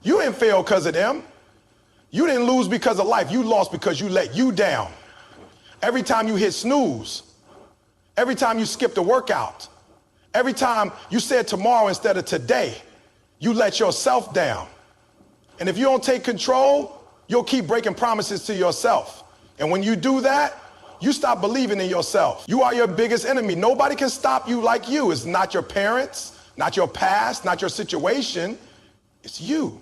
You didn't fail because of them. You didn't lose because of life. You lost because you let you down. Every time you hit snooze, every time you skipped a workout, every time you said tomorrow instead of today, you let yourself down. And if you don't take control, you'll keep breaking promises to yourself. And when you do that, you stop believing in yourself. You are your biggest enemy. Nobody can stop you like you. It's not your parents, not your past, not your situation. It's you.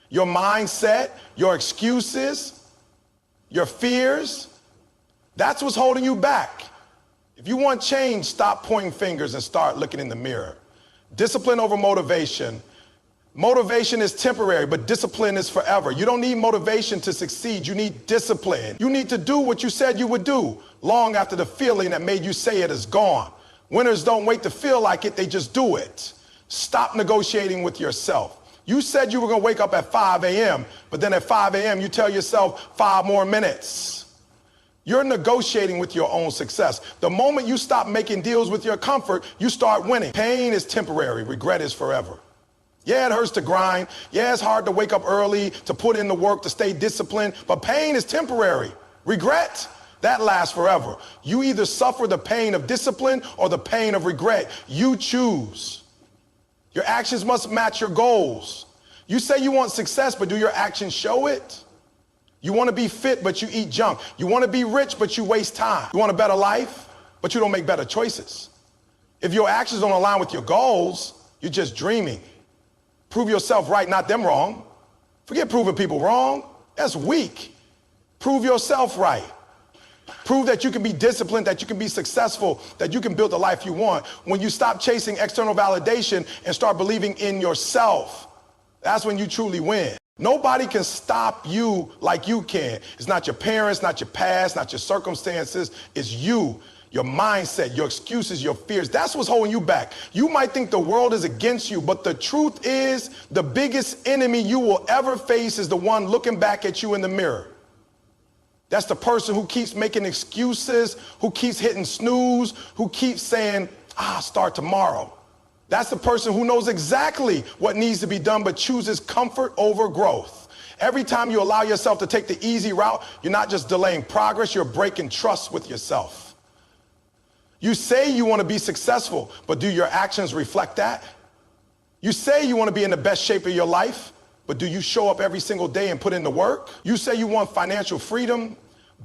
Your mindset, your excuses, your fears. That's what's holding you back. If you want change, stop pointing fingers and start looking in the mirror. Discipline over motivation. Motivation is temporary, but discipline is forever. You don't need motivation to succeed. You need discipline. You need to do what you said you would do long after the feeling that made you say it is gone. Winners don't wait to feel like it, they just do it. Stop negotiating with yourself. You said you were going to wake up at 5 a.m., but then at 5 a.m. you tell yourself 5 more minutes. You're negotiating with your own success. The moment you stop making deals with your comfort, you start winning. Pain is temporary, regret is forever. Yeah, it hurts to grind. Yeah, it's hard to wake up early, to put in the work, to stay disciplined, but pain is temporary. Regret, that lasts forever. You either suffer the pain of discipline or the pain of regret. You choose. Your actions must match your goals. You say you want success, but do your actions show it? You want to be fit, but you eat junk. You want to be rich, but you waste time. You want a better life, but you don't make better choices. If your actions don't align with your goals, you're just dreaming. Prove yourself right, not them wrong. Forget proving people wrong. That's weak. Prove yourself right. Prove that you can be disciplined, that you can be successful, that you can build the life you want. When you stop chasing external validation and start believing in yourself, that's when you truly win. Nobody can stop you like you can. It's not your parents, not your past, not your circumstances. It's you. Your mindset, your excuses, your fears, that's what's holding you back. You might think the world is against you, but the truth is the biggest enemy you will ever face is the one looking back at you in the mirror. That's the person who keeps making excuses, who keeps hitting snooze, who keeps saying, start tomorrow. That's the person who knows exactly what needs to be done, but chooses comfort over growth. Every time you allow yourself to take the easy route, you're not just delaying progress, you're breaking trust with yourself. You say you want to be successful, but do your actions reflect that? You say you want to be in the best shape of your life, but do you show up every single day and put in the work? You say you want financial freedom,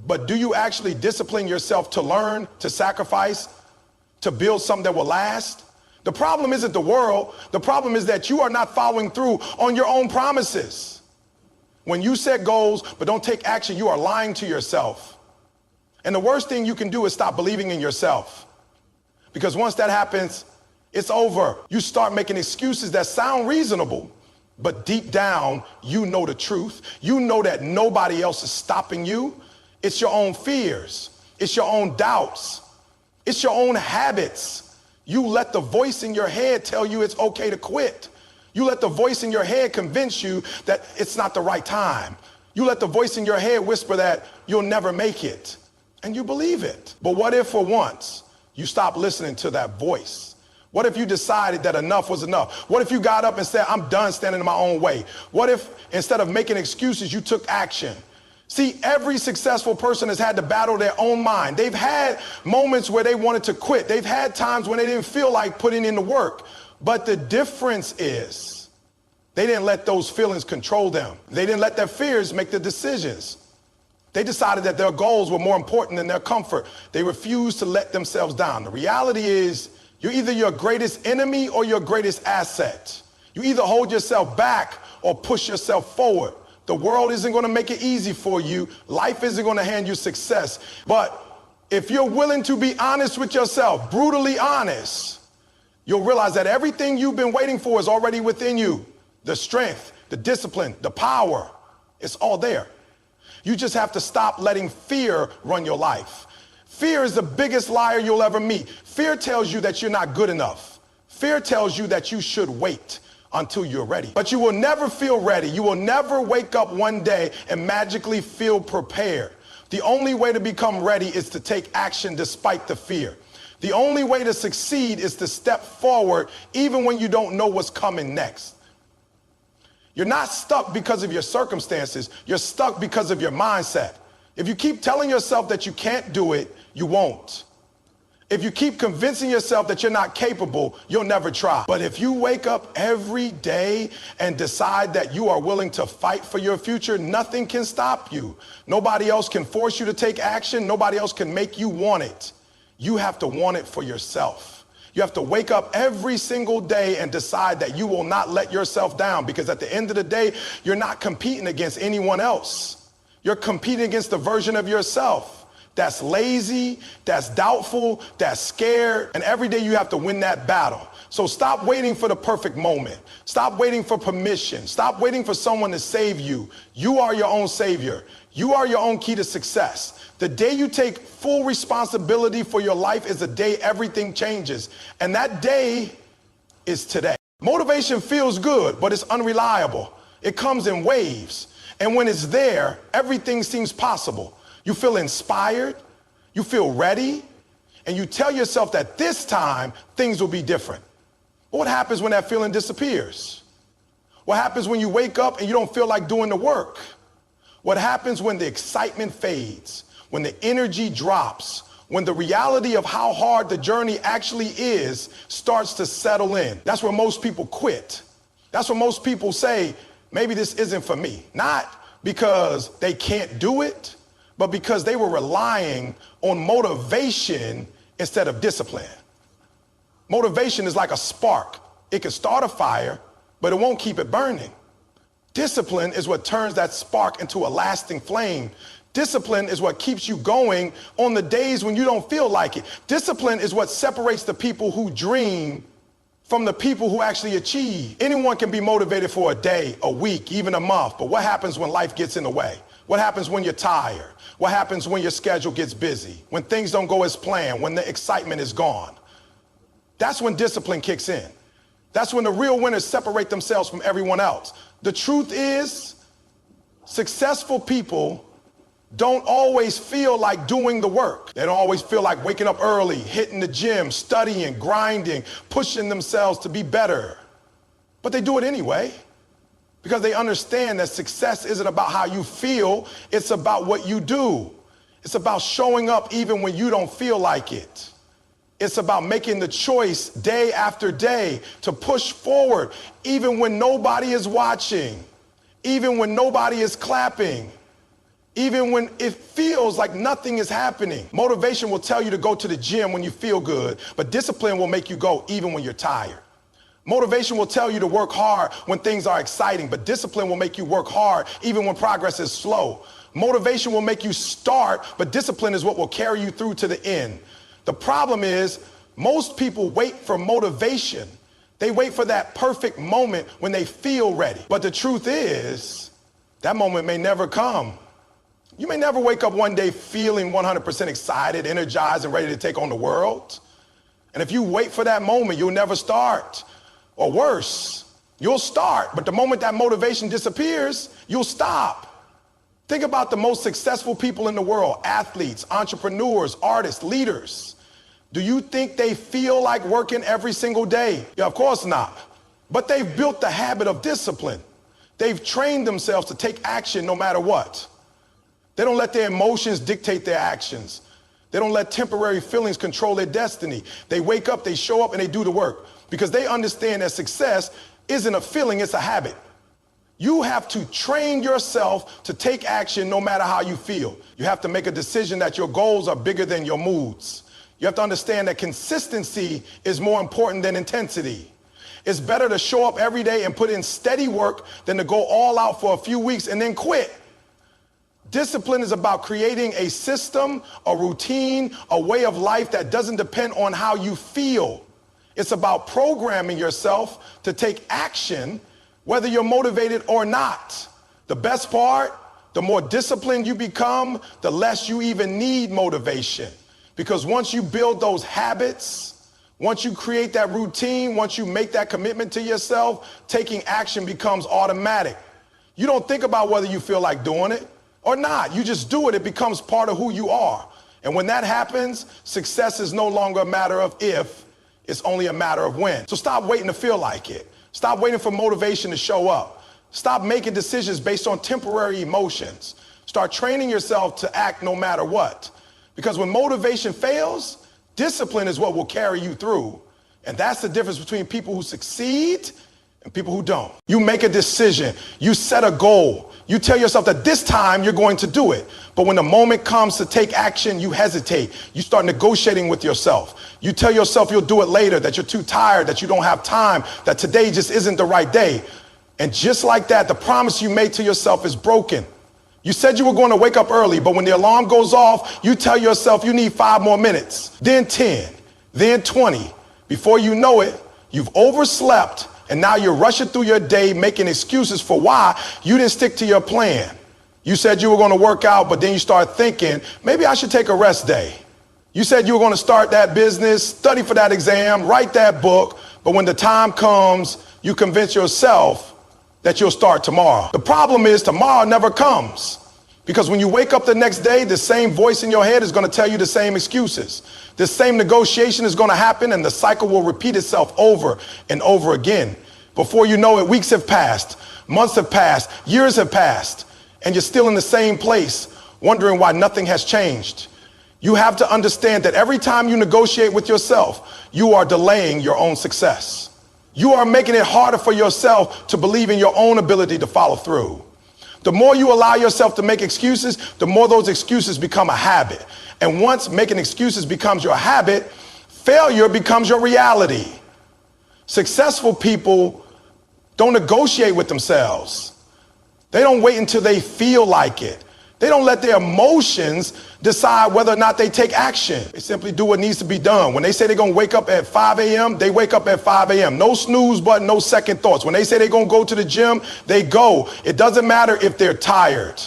but do you actually discipline yourself to learn, to sacrifice, to build something that will last? The problem isn't the world. The problem is that you are not following through on your own promises. When you set goals but don't take action, you are lying to yourself. And the worst thing you can do is stop believing in yourself. Because once that happens, it's over. You start making excuses that sound reasonable, but deep down, you know the truth. You know that nobody else is stopping you. It's your own fears. It's your own doubts. It's your own habits. You let the voice in your head tell you it's okay to quit. You let the voice in your head convince you that it's not the right time. You let the voice in your head whisper that you'll never make it. And you believe it. But what if for once you stop listening to that voice? What if you decided that enough was enough? What if you got up and said, I'm done standing in my own way? What if instead of making excuses, you took action? See, every successful person has had to battle their own mind. They've had moments where they wanted to quit. They've had times when they didn't feel like putting in the work. But the difference is they didn't let those feelings control them. They didn't let their fears make the decisions. They decided that their goals were more important than their comfort. They refused to let themselves down. The reality is you're either your greatest enemy or your greatest asset. You either hold yourself back or push yourself forward. The world isn't going to make it easy for you. Life isn't going to hand you success. But if you're willing to be honest with yourself, brutally honest, you'll realize that everything you've been waiting for is already within you. The strength, the discipline, the power, it's all there. You just have to stop letting fear run your life. Fear is the biggest liar you'll ever meet. Fear tells you that you're not good enough. Fear tells you that you should wait until you're ready. But you will never feel ready. You will never wake up one day and magically feel prepared. The only way to become ready is to take action despite the fear. The only way to succeed is to step forward even when you don't know what's coming next. You're not stuck because of your circumstances. You're stuck because of your mindset. If you keep telling yourself that you can't do it, you won't. If you keep convincing yourself that you're not capable, you'll never try. But if you wake up every day and decide that you are willing to fight for your future, nothing can stop you. Nobody else can force you to take action. Nobody else can make you want it. You have to want it for yourself. You have to wake up every single day and decide that you will not let yourself down, because at the end of the day, you're not competing against anyone else. You're competing against the version of yourself that's lazy, that's doubtful, that's scared, and every day you have to win that battle. So stop waiting for the perfect moment. Stop waiting for permission. Stop waiting for someone to save you. You are your own savior. You are your own key to success. The day you take full responsibility for your life is the day everything changes. And that day is today. Motivation feels good, but it's unreliable. It comes in waves. And when it's there, everything seems possible. You feel inspired, you feel ready, and you tell yourself that this time things will be different. What happens when that feeling disappears? What happens when you wake up and you don't feel like doing the work? What happens when the excitement fades, when the energy drops, when the reality of how hard the journey actually is starts to settle in? That's where most people quit. That's where most people say, maybe this isn't for me. Not because they can't do it, but because they were relying on motivation instead of discipline. Motivation is like a spark. It can start a fire, but it won't keep it burning. Discipline is what turns that spark into a lasting flame. Discipline is what keeps you going on the days when you don't feel like it. Discipline is what separates the people who dream from the people who actually achieve. Anyone can be motivated for a day, a week, even a month, but what happens when life gets in the way? What happens when you're tired? What happens when your schedule gets busy? When things don't go as planned? When the excitement is gone? That's when discipline kicks in. That's when the real winners separate themselves from everyone else. The truth is, successful people don't always feel like doing the work. They don't always feel like waking up early, hitting the gym, studying, grinding, pushing themselves to be better. But they do it anyway, because they understand that success isn't about how you feel, it's about what you do. It's about showing up even when you don't feel like it. It's about making the choice day after day to push forward, even when nobody is watching, even when nobody is clapping, even when it feels like nothing is happening. Motivation will tell you to go to the gym when you feel good, but discipline will make you go even when you're tired. Motivation will tell you to work hard when things are exciting, but discipline will make you work hard even when progress is slow. Motivation will make you start, but discipline is what will carry you through to the end. The problem is, most people wait for motivation. They wait for that perfect moment when they feel ready. But the truth is, that moment may never come. You may never wake up one day feeling 100% excited, energized, and ready to take on the world. And if you wait for that moment, you'll never start. Or worse, you'll start, but the moment that motivation disappears, you'll stop. Think about the most successful people in the world: athletes, entrepreneurs, artists, leaders. Do you think they feel like working every single day? Yeah, of course not. But they've built the habit of discipline. They've trained themselves to take action no matter what. They don't let their emotions dictate their actions. They don't let temporary feelings control their destiny. They wake up, they show up, and they do the work, because they understand that success isn't a feeling, it's a habit. You have to train yourself to take action no matter how you feel. You have to make a decision that your goals are bigger than your moods. You have to understand that consistency is more important than intensity. It's better to show up every day and put in steady work than to go all out for a few weeks and then quit. Discipline is about creating a system, a routine, a way of life that doesn't depend on how you feel. It's about programming yourself to take action, whether you're motivated or not. The best part, the more disciplined you become, the less you even need motivation. Because once you build those habits, once you create that routine, once you make that commitment to yourself, taking action becomes automatic. You don't think about whether you feel like doing it or not. You just do it. It becomes part of who you are. And when that happens, success is no longer a matter of if, it's only a matter of when. So stop waiting to feel like it. Stop waiting for motivation to show up. Stop making decisions based on temporary emotions. Start training yourself to act no matter what. Because when motivation fails, discipline is what will carry you through. And that's the difference between people who succeed and people who don't. You make a decision. You set a goal. You tell yourself that this time you're going to do it. But when the moment comes to take action, you hesitate. You start negotiating with yourself. You tell yourself you'll do it later, that you're too tired, that you don't have time, that today just isn't the right day. And just like that, the promise you made to yourself is broken. You said you were going to wake up early, but when the alarm goes off, you tell yourself you need 5 more minutes, then 10, then 20. Before you know it, you've overslept, and now you're rushing through your day making excuses for why you didn't stick to your plan. You said you were going to work out, but then you start thinking, maybe I should take a rest day. You said you were going to start that business, study for that exam, write that book, but when the time comes, you convince yourself that you'll start tomorrow. The problem is tomorrow never comes, because when you wake up the next day, the same voice in your head is going to tell you the same excuses. The same negotiation is going to happen, and the cycle will repeat itself over and over again. Before you know it, weeks have passed, months have passed, years have passed, and you're still in the same place, wondering why nothing has changed. You have to understand that every time you negotiate with yourself, you are delaying your own success. You are making it harder for yourself to believe in your own ability to follow through. The more you allow yourself to make excuses, the more those excuses become a habit. And once making excuses becomes your habit, failure becomes your reality. Successful people don't negotiate with themselves. They don't wait until they feel like it. They don't let their emotions decide whether or not they take action. They simply do what needs to be done. When they say they're going to wake up at 5 a.m., they wake up at 5 a.m. No snooze button, no second thoughts. When they say they're going to go to the gym, they go. It doesn't matter if they're tired.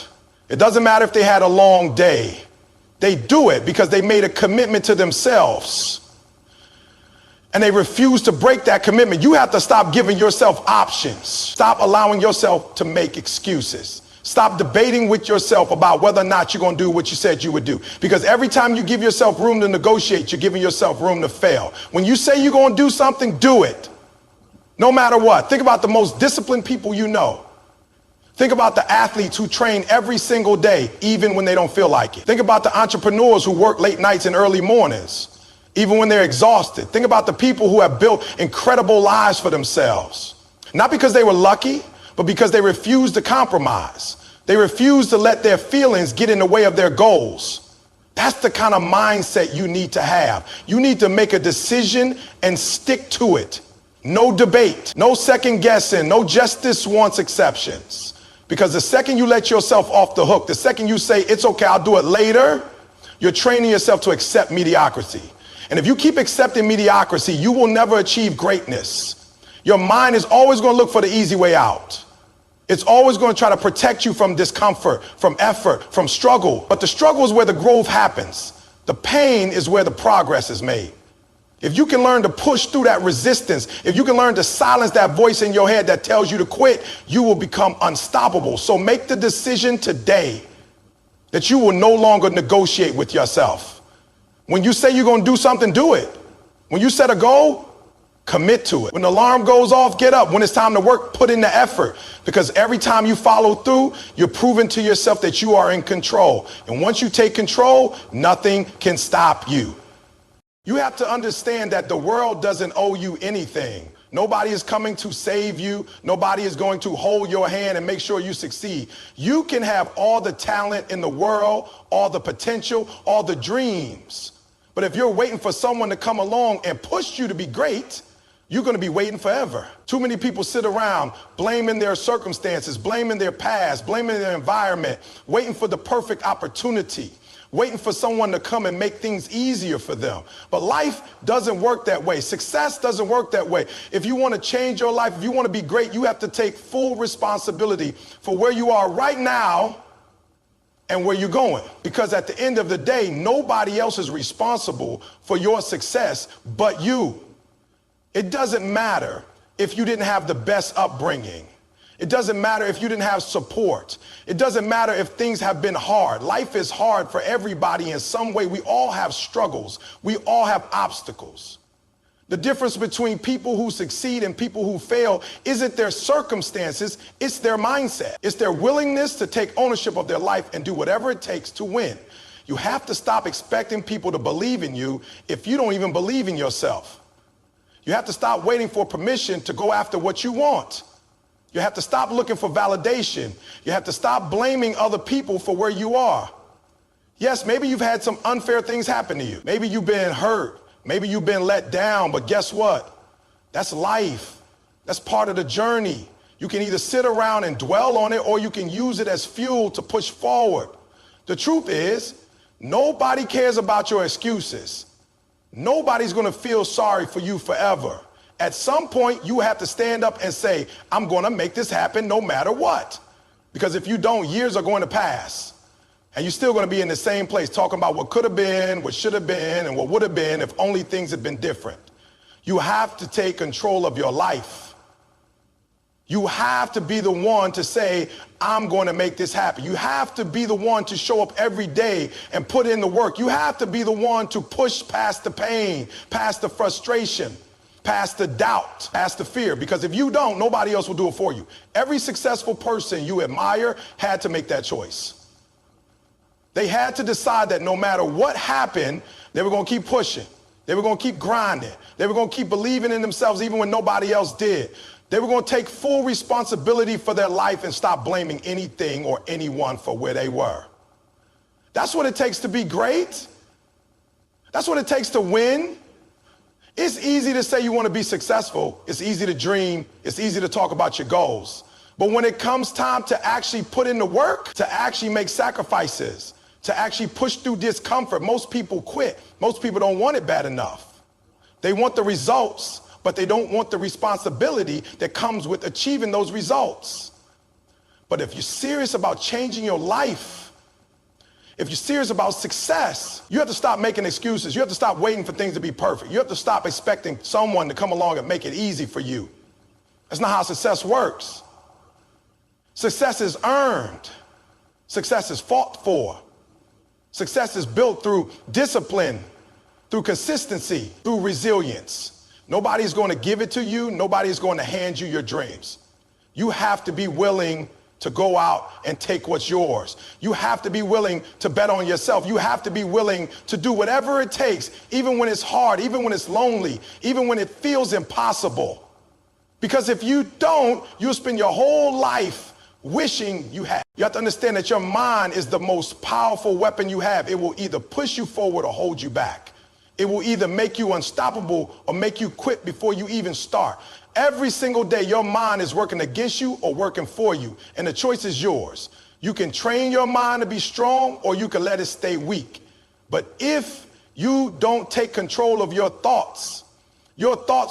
It doesn't matter if they had a long day. They do it because they made a commitment to themselves. And they refuse to break that commitment. You have to stop giving yourself options. Stop allowing yourself to make excuses. Stop debating with yourself about whether or not you're going to do what you said you would do. Because every time you give yourself room to negotiate, you're giving yourself room to fail. When you say you're going to do something, do it. No matter what. Think about the most disciplined people you know. Think about the athletes who train every single day, even when they don't feel like it. Think about the entrepreneurs who work late nights and early mornings, even when they're exhausted. Think about the people who have built incredible lives for themselves. Not because they were lucky, but because they refuse to compromise. They refuse to let their feelings get in the way of their goals. That's the kind of mindset you need to have. You need to make a decision and stick to it. No debate, no second guessing, no just this once exceptions. Because the second you let yourself off the hook, the second you say, it's okay, I'll do it later, you're training yourself to accept mediocrity. And if you keep accepting mediocrity, you will never achieve greatness. Your mind is always going to look for the easy way out. It's always going to try to protect you from discomfort, from effort, from struggle. But the struggle is where the growth happens. The pain is where the progress is made. If you can learn to push through that resistance, if you can learn to silence that voice in your head that tells you to quit, you will become unstoppable. So make the decision today that you will no longer negotiate with yourself. When you say you're going to do something, do it. When you set a goal, commit to it. When the alarm goes off, get up. When it's time to work, put in the effort. Because every time you follow through, you're proving to yourself that you are in control. And once you take control, nothing can stop you. You have to understand that the world doesn't owe you anything. Nobody is coming to save you. Nobody is going to hold your hand and make sure you succeed. You can have all the talent in the world, all the potential, all the dreams. But if you're waiting for someone to come along and push you to be great, you're going to be waiting forever. Too many people sit around blaming their circumstances, blaming their past, blaming their environment, waiting for the perfect opportunity, waiting for someone to come and make things easier for them. But life doesn't work that way. Success doesn't work that way. If you want to change your life, if you want to be great, you have to take full responsibility for where you are right now and where you're going. Because at the end of the day, nobody else is responsible for your success but you. It doesn't matter if you didn't have the best upbringing. It doesn't matter if you didn't have support. It doesn't matter if things have been hard. Life is hard for everybody in some way. We all have struggles. We all have obstacles. The difference between people who succeed and people who fail isn't their circumstances, it's their mindset. It's their willingness to take ownership of their life and do whatever it takes to win. You have to stop expecting people to believe in you if you don't even believe in yourself. You have to stop waiting for permission to go after what you want. You have to stop looking for validation. You have to stop blaming other people for where you are. Yes, maybe you've had some unfair things happen to you. Maybe you've been hurt. Maybe you've been let down, but guess what? That's life. That's part of the journey. You can either sit around and dwell on it, or you can use it as fuel to push forward. The truth is, nobody cares about your excuses. Nobody's going to feel sorry for you forever. At some point, you have to stand up and say, I'm going to make this happen no matter what. Because if you don't, years are going to pass. And you're still going to be in the same place talking about what could have been, what should have been, and what would have been if only things had been different. You have to take control of your life. You have to be the one to say, I'm going to make this happen. You have to be the one to show up every day and put in the work. You have to be the one to push past the pain, past the frustration, past the doubt, past the fear. Because if you don't, nobody else will do it for you. Every successful person you admire had to make that choice. They had to decide that no matter what happened, they were going to keep pushing. They were going to keep grinding. They were going to keep believing in themselves even when nobody else did. They were going to take full responsibility for their life and stop blaming anything or anyone for where they were. That's what it takes to be great. That's what it takes to win. It's easy to say you want to be successful. It's easy to dream. It's easy to talk about your goals. But when it comes time to actually put in the work, to actually make sacrifices, to actually push through discomfort, most people quit. Most people don't want it bad enough. They want the results, but they don't want the responsibility that comes with achieving those results. But if you're serious about changing your life, if you're serious about success, you have to stop making excuses. You have to stop waiting for things to be perfect. You have to stop expecting someone to come along and make it easy for you. That's not how success works. Success is earned. Success is fought for. Success is built through discipline, through consistency, through resilience. Nobody's going to give it to you. Nobody's going to hand you your dreams. You have to be willing to go out and take what's yours. You have to be willing to bet on yourself. You have to be willing to do whatever it takes, even when it's hard, even when it's lonely, even when it feels impossible. Because if you don't, you'll spend your whole life wishing you had. You have to understand that your mind is the most powerful weapon you have. It will either push you forward or hold you back. It will either make you unstoppable or make you quit before you even start. Every single day, your mind is working against you or working for you, and the choice is yours. You can train your mind to be strong, or you can let it stay weak. But if you don't take control of your thoughts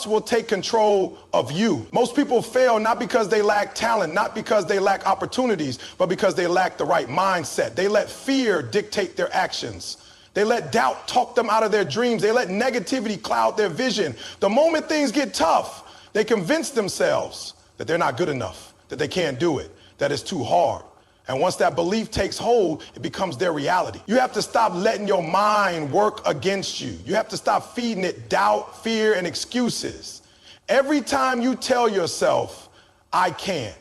will take control of you. Most people fail not because they lack talent, not because they lack opportunities, but because they lack the right mindset. They let fear dictate their actions. They let doubt talk them out of their dreams. They let negativity cloud their vision. The moment things get tough, they convince themselves that they're not good enough, that they can't do it, that it's too hard. And once that belief takes hold, it becomes their reality. You have to stop letting your mind work against you. You have to stop feeding it doubt, fear, and excuses. Every time you tell yourself, I can't,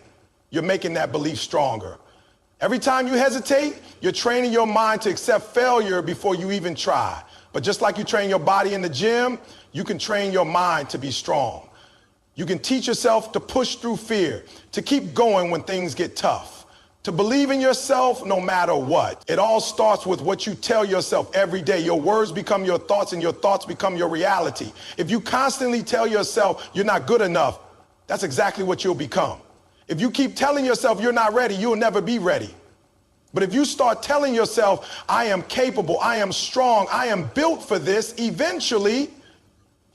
you're making that belief stronger. Every time you hesitate, you're training your mind to accept failure before you even try. But just like you train your body in the gym, you can train your mind to be strong. You can teach yourself to push through fear, to keep going when things get tough. To believe in yourself no matter what. It all starts with what you tell yourself every day. Your words become your thoughts, and your thoughts become your reality. If you constantly tell yourself you're not good enough, that's exactly what you'll become. If you keep telling yourself you're not ready, you'll never be ready. But if you start telling yourself, I am capable, I am strong, I am built for this, eventually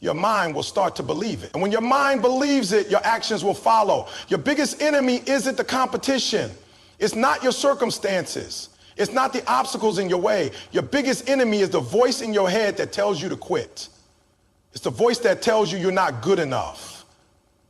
your mind will start to believe it. And when your mind believes it, your actions will follow. Your biggest enemy isn't the competition. It's not your circumstances. It's not the obstacles in your way. Your biggest enemy is the voice in your head that tells you to quit. It's the voice that tells you you're not good enough.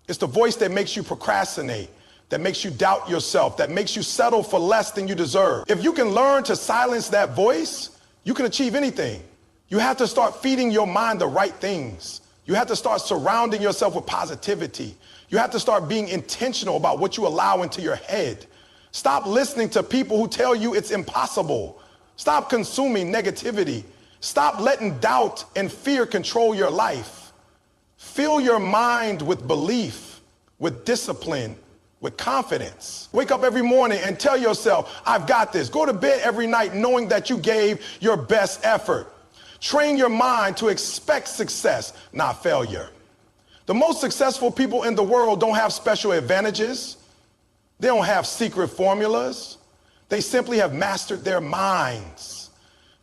It's the voice that makes you procrastinate, that makes you doubt yourself, that makes you settle for less than you deserve. If you can learn to silence that voice, you can achieve anything. You have to start feeding your mind the right things. You have to start surrounding yourself with positivity. You have to start being intentional about what you allow into your head. Stop listening to people who tell you it's impossible. Stop consuming negativity. Stop letting doubt and fear control your life. Fill your mind with belief, with discipline, with confidence. Wake up every morning and tell yourself, I've got this. Go to bed every night knowing that you gave your best effort. Train your mind to expect success, not failure. The most successful people in the world don't have special advantages. They don't have secret formulas. They simply have mastered their minds.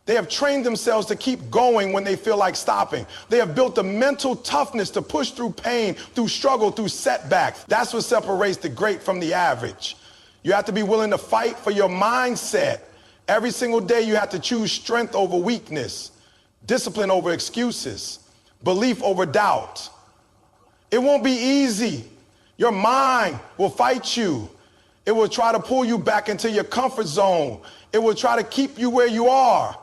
They have trained themselves to keep going when they feel like stopping. They have built the mental toughness to push through pain, through struggle, through setbacks. That's what separates the great from the average. You have to be willing to fight for your mindset. Every single day you have to choose strength over weakness, discipline over excuses, belief over doubt. It won't be easy. Your mind will fight you. It will try to pull you back into your comfort zone. It will try to keep you where you are.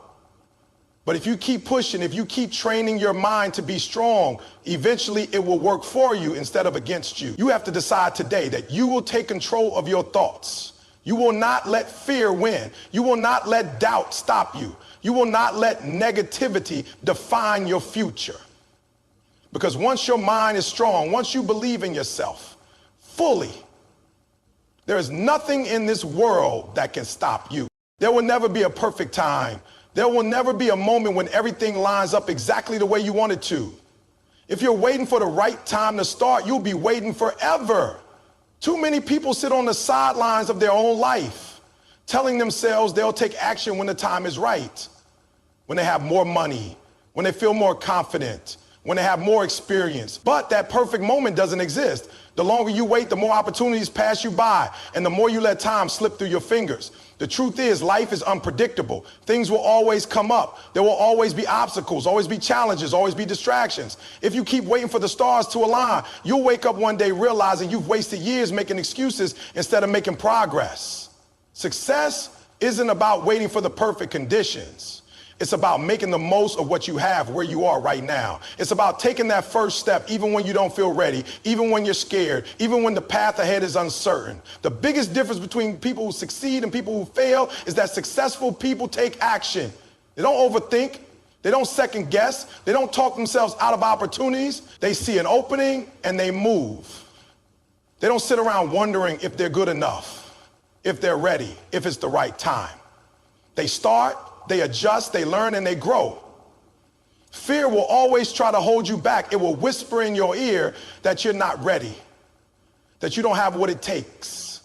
But if you keep pushing, if you keep training your mind to be strong, eventually it will work for you instead of against you. You have to decide today that you will take control of your thoughts. You will not let fear win. You will not let doubt stop you. You will not let negativity define your future. Because once your mind is strong, once you believe in yourself fully, there is nothing in this world that can stop you. There will never be a perfect time. There will never be a moment when everything lines up exactly the way you want it to. If you're waiting for the right time to start, you'll be waiting forever. Too many people sit on the sidelines of their own life, telling themselves they'll take action when the time is right, when they have more money, when they feel more confident, when they have more experience. But that perfect moment doesn't exist. The longer you wait, the more opportunities pass you by, and the more you let time slip through your fingers. The truth is, life is unpredictable. Things will always come up. There will always be obstacles, always be challenges, always be distractions. If you keep waiting for the stars to align, you'll wake up one day realizing you've wasted years making excuses instead of making progress. Success isn't about waiting for the perfect conditions. It's about making the most of what you have where you are right now. It's about taking that first step even when you don't feel ready, even when you're scared, even when the path ahead is uncertain. The biggest difference between people who succeed and people who fail is that successful people take action. They don't overthink. They don't second guess. They don't talk themselves out of opportunities. They see an opening and they move. They don't sit around wondering if they're good enough, if they're ready, if it's the right time. They start, they adjust, they learn, and they grow. Fear will always try to hold you back. It will whisper in your ear that you're not ready, that you don't have what it takes,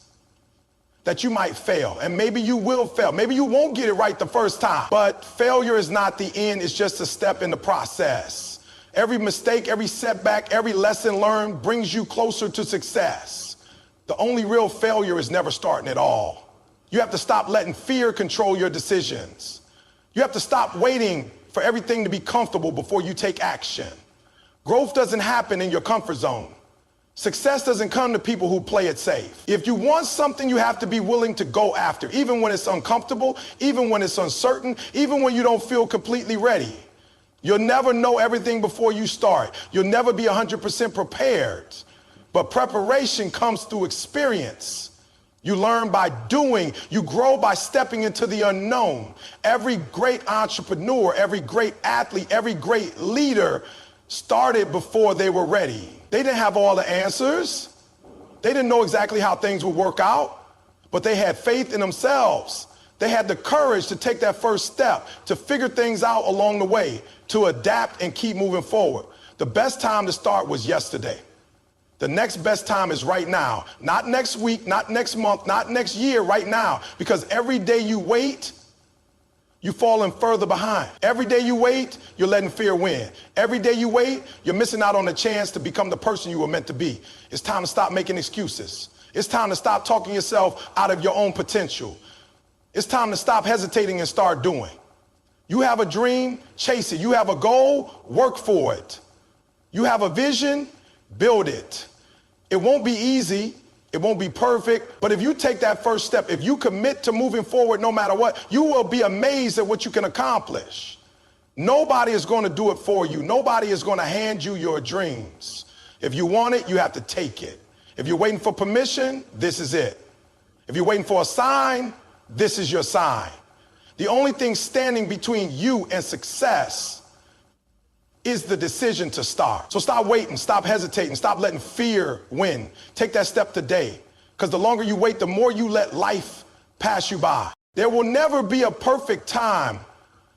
that you might fail. And maybe you will fail. Maybe you won't get it right the first time. But failure is not the end. It's just a step in the process. Every mistake, every setback, every lesson learned brings you closer to success. The only real failure is never starting at all. You have to stop letting fear control your decisions. You have to stop waiting for everything to be comfortable before you take action. Growth doesn't happen in your comfort zone. Success doesn't come to people who play it safe. If you want something, you have to be willing to go after, even when it's uncomfortable, even when it's uncertain, even when you don't feel completely ready. You'll never know everything before you start. You'll never be 100% prepared. But preparation comes through experience. You learn by doing. You grow by stepping into the unknown. Every great entrepreneur, every great athlete, every great leader started before they were ready. They didn't have all the answers. They didn't know exactly how things would work out, but they had faith in themselves. They had the courage to take that first step, to figure things out along the way, to adapt and keep moving forward. The best time to start was yesterday. The next best time is right now. Not next week, not next month, not next year, right now. Because every day you wait, you're falling further behind. Every day you wait, you're letting fear win. Every day you wait, you're missing out on the chance to become the person you were meant to be. It's time to stop making excuses. It's time to stop talking yourself out of your own potential. It's time to stop hesitating and start doing. You have a dream, chase it. You have a goal, work for it. You have a vision, build it. It won't be easy. It won't be perfect. But if you take that first step, if you commit to moving forward no matter what, you will be amazed at what you can accomplish. Nobody is going to do it for you. Nobody is going to hand you your dreams. If you want it, you have to take it. If you're waiting for permission, this is it. If you're waiting for a sign, this is your sign. The only thing standing between you and success is the decision to start. So stop waiting, stop hesitating, stop letting fear win. Take that step today, because the longer you wait, the more you let life pass you by. There will never be a perfect time.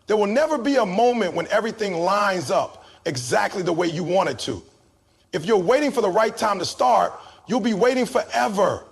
There will never be a moment when everything lines up exactly the way you want it to. If you're waiting for the right time to start, you'll be waiting forever.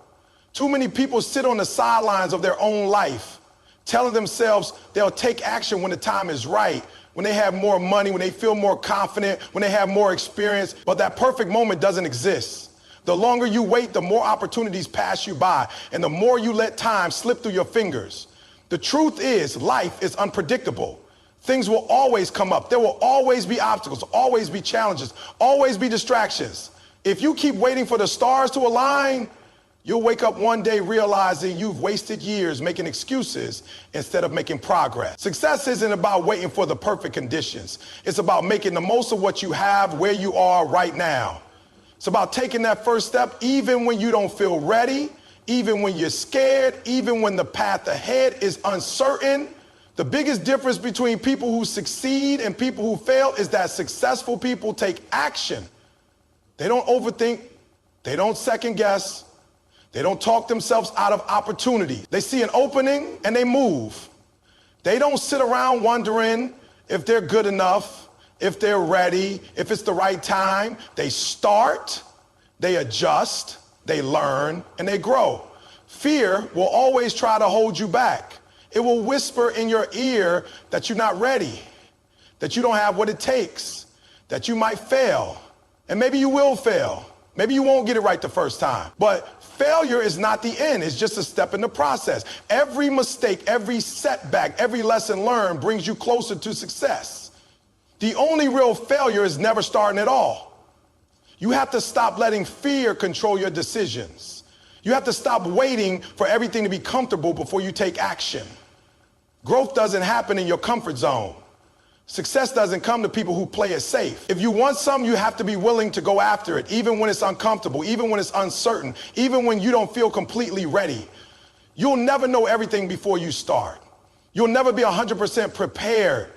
Too many people sit on the sidelines of their own life, telling themselves they'll take action when the time is right, when they have more money, when they feel more confident, when they have more experience. But that perfect moment doesn't exist. The longer you wait, the more opportunities pass you by, and the more you let time slip through your fingers. The truth is, life is unpredictable. Things will always come up. There will always be obstacles, always be challenges, always be distractions. If you keep waiting for the stars to align, you'll wake up one day realizing you've wasted years making excuses instead of making progress. Success isn't about waiting for the perfect conditions. It's about making the most of what you have where you are right now. It's about taking that first step even when you don't feel ready, even when you're scared, even when the path ahead is uncertain. The biggest difference between people who succeed and people who fail is that successful people take action. They don't overthink. They don't second guess. They don't talk themselves out of opportunity. They see an opening and they move. They don't sit around wondering if they're good enough, if they're ready, if it's the right time. They start, they adjust, they learn, and they grow. Fear will always try to hold you back. It will whisper in your ear that you're not ready, that you don't have what it takes, that you might fail. And maybe you will fail. Maybe you won't get it right the first time. But failure is not the end. It's just a step in the process. Every mistake, every setback, every lesson learned brings you closer to success. The only real failure is never starting at all. You have to stop letting fear control your decisions. You have to stop waiting for everything to be comfortable before you take action. Growth doesn't happen in your comfort zone. Success doesn't come to people who play it safe. If you want something, you have to be willing to go after it, even when it's uncomfortable, even when it's uncertain, even when you don't feel completely ready. You'll never know everything before you start. You'll never be 100% prepared,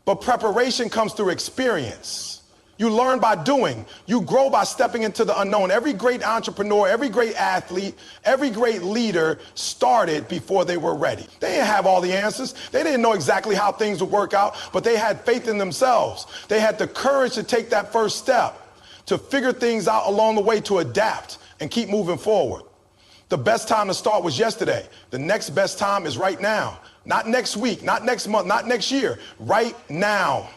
but preparation comes through experience. You learn by doing. You grow by stepping into the unknown. Every great entrepreneur, every great athlete, every great leader started before they were ready. They didn't have all the answers. They didn't know exactly how things would work out, but they had faith in themselves. They had the courage to take that first step, to figure things out along the way, to adapt and keep moving forward. The best time to start was yesterday. The next best time is right now. Not next week, not next month, not next year. Right now.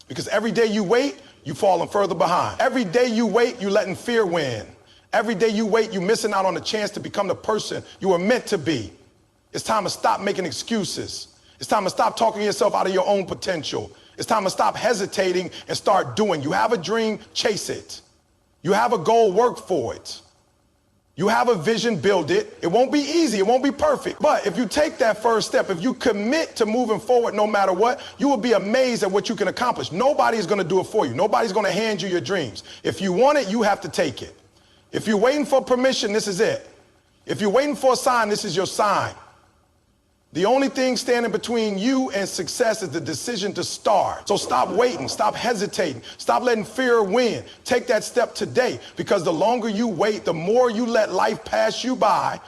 Because every day you wait, you're falling further behind. Every day you wait, you're letting fear win. Every day you wait, you're missing out on the chance to become the person you were meant to be. It's time to stop making excuses. It's time to stop talking yourself out of your own potential. It's time to stop hesitating and start doing. You have a dream, chase it. You have a goal, work for it. You have a vision, build it. It won't be easy, it won't be perfect. But if you take that first step, if you commit to moving forward no matter what, you will be amazed at what you can accomplish. Nobody is going to do it for you. Nobody's going to hand you your dreams. If you want it, you have to take it. If you're waiting for permission, this is it. If you're waiting for a sign, this is your sign. The only thing standing between you and success is the decision to start. So stop waiting, stop hesitating, stop letting fear win. Take that step today, because the longer you wait, the more you let life pass you by,